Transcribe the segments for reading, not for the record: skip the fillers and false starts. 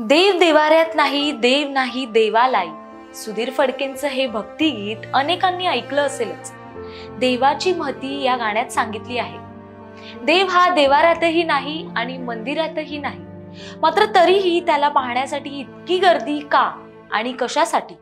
देव देवाऱ्यात नाही, देव नाही देवालाई. सुधीर फडकेंचं हे भक्तिगीत अनेकांनी ऐकलं असेलच. देवाची महती या गाण्यात सांगितली आहे. देव हा देवाऱ्यातही नाही आणि मंदिरातही नाही, मात्र तरीही त्याला पाहण्यासाठी इतकी गर्दी का आणि कशासाठी?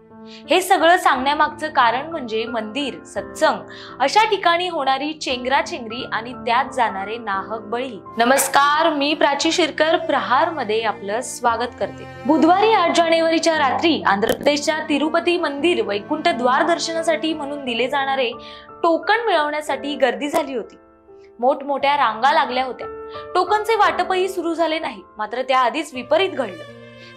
हे सगळं सांगण्यामागचं कारण म्हणजे मंदिर, सत्संग अशा ठिकाणी होणारी चेंगराचेंगरी आणि त्यात जाणारे नाहक बळी. नमस्कार, मी प्राची शिरकर प्रहार मध्ये आपलं स्वागत करते. बुधवारी 8 जानेवारीच्या रात्री आंध्र प्रदेशच्या तिरुपती मंदिर वैकुंठ द्वार दर्शनासाठी म्हणून दिले जाणारे टोकन मिळवण्यासाठी गर्दी झाली होती. मोठमोठ्या रांगा लागल्या होत्या. टोकनचे वाटपही सुरू झाले नाही, मात्र त्याआधीच विपरीत घडलं.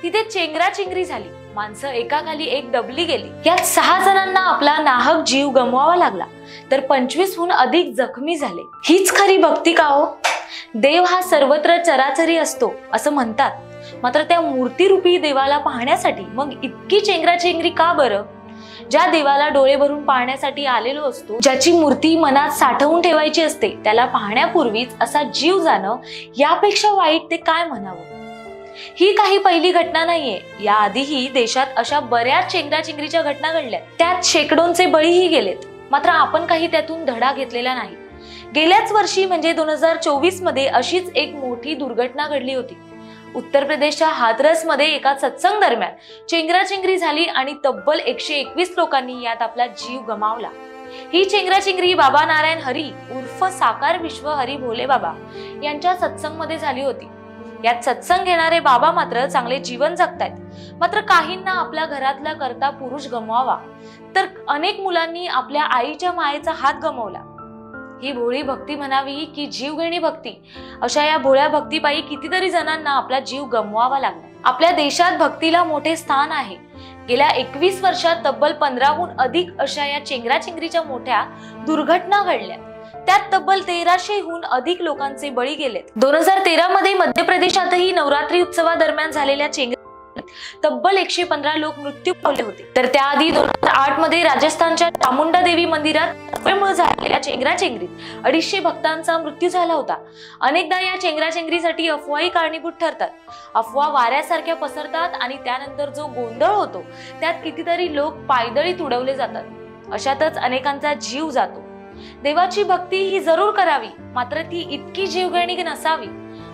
तिथे चेंगराचेंगरी झाली. माणसं एकाखाली एक दबली गेली. यात 6 जणांना आपला नाहक जीव गमवावा लागला, तर 25हून अधिक जखमी झाले. हीच खरी भक्ती का हो? देव हा सर्वत्र चराचरी असतो असं म्हणतात, मात्र त्या मूर्तीरूपी देवाला पाहण्यासाठी मग इतकी चेंगराचेंगरी का बरं? ज्या देवाला डोळे भरून पाहण्यासाठी आलेलो असतो, ज्याची मूर्ती मनात साठवून ठेवायची असते, त्याला पाहण्यापूर्वीच असा जीव जाणं यापेक्षा वाईट ते काय म्हणावं? ही काही पहिली घटना नाहीये. याआधीही देशात अशा बऱ्याच चेंगराचेंगरीच्या घटना घडल्या. त्यात शेकडोंचे बळीही गेलेत, मात्र आपण काही त्यातून धडा घेतलेला नाही. गेल्याच वर्षी म्हणजे 2024 मध्ये अशीच एक मोठी दुर्घटना घडली होती. उत्तर प्रदेशच्या हाथरस मध्ये एका सत्संग दरम्यान चेंगराचेंगरी झाली आणि तब्बल 121 लोकांनी यात आपला जीव गमावला. ही चेंगराचेंगरी बाबा नारायण हरी उर्फ साकार विश्व हरी भोले बाबा यांच्या सत्संग मध्ये झाली होती. यात सत्संग घेणारे बाबा मात्र चांगले जीवन जगतायत, मात्र काहींना आपल्या घरातला करता पुरुष गमवावा, तर अनेक मुलांनी आपल्या आईच्या मायेचा हात गमावला. ही भोळी भक्ती म्हणावी की जीवघेणी भक्ती, अशा या भोळ्या भक्तीपायी कितीतरी जणांना आपला जीव गमवावा लागला. आपल्या देशात भक्तीला मोठे स्थान आहे. गेल्या 21 वर्षात तब्बल 15हून अधिक अशा या चेंगराचेंगरीच्या मोठ्या दुर्घटना घडल्या. त्यात तब्बल 1300हून अधिक लोकांचे बळी गेलेत. 2013 मध्ये मध्य प्रदेशातही नवरात्री उत्सवादरम्यान झालेल्या चेंगराचेंगरीत तब्बल 115 लोक मृत्यू पावले होते. तर त्याआधी 2008 मध्ये राजस्थानच्या चामुंडा देवी मंदिरात झालेल्या चेंगराचेंगरीत 250 भक्तांचा मृत्यू झाला होता. अनेकदा या चेंगराचेंगरीसाठी अफवाही कारणीभूत ठरतात. अफवा वाऱ्यासारख्या पसरतात आणि त्यानंतर जो गोंधळ होतो त्यात कितीतरी लोक पायदळी उडवले जातात. अशातच अनेकांचा जीव जातो. देवाची भक्ती ही जरूर करावी, मात्र ती इतकी जीवघेणी नसावी.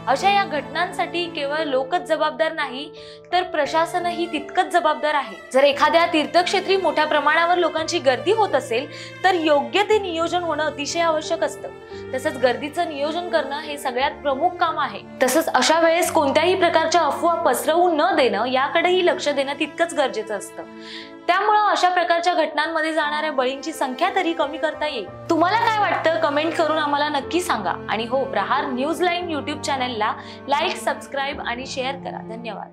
अशा या घटनांसाठी केवळ लोकच जबाबदार नाही, तर प्रशासनही तितकंच जबाबदार आहे. जर एखाद्या तीर्थक्षेत्री मोठ्या प्रमाणावर लोकांची गर्दी होत असेल, तर योग्य ते नियोजन होणं अतिशय आवश्यक असतं. तसंच गर्दीचं नियोजन करणं हे सगळ्यात प्रमुख काम आहे. तसंच अशा वेळेस कोणत्याही प्रकारच्या अफवा पसरवू न देणं याकडेही लक्ष देणं तितकंच गरजेचं असतं. त्यामुळे अशा प्रकारच्या घटनांमध्ये जाणाऱ्या बळींची संख्या तरी कमी करता येईल. तुम्हाला काय वाटतं? कमेंट करून आम्हाला नक्की सांगा. आणि हो, प्रहार न्यूज लाईन YouTube चॅनलला लाईक, सबस्क्राईब आणि शेअर करा. धन्यवाद.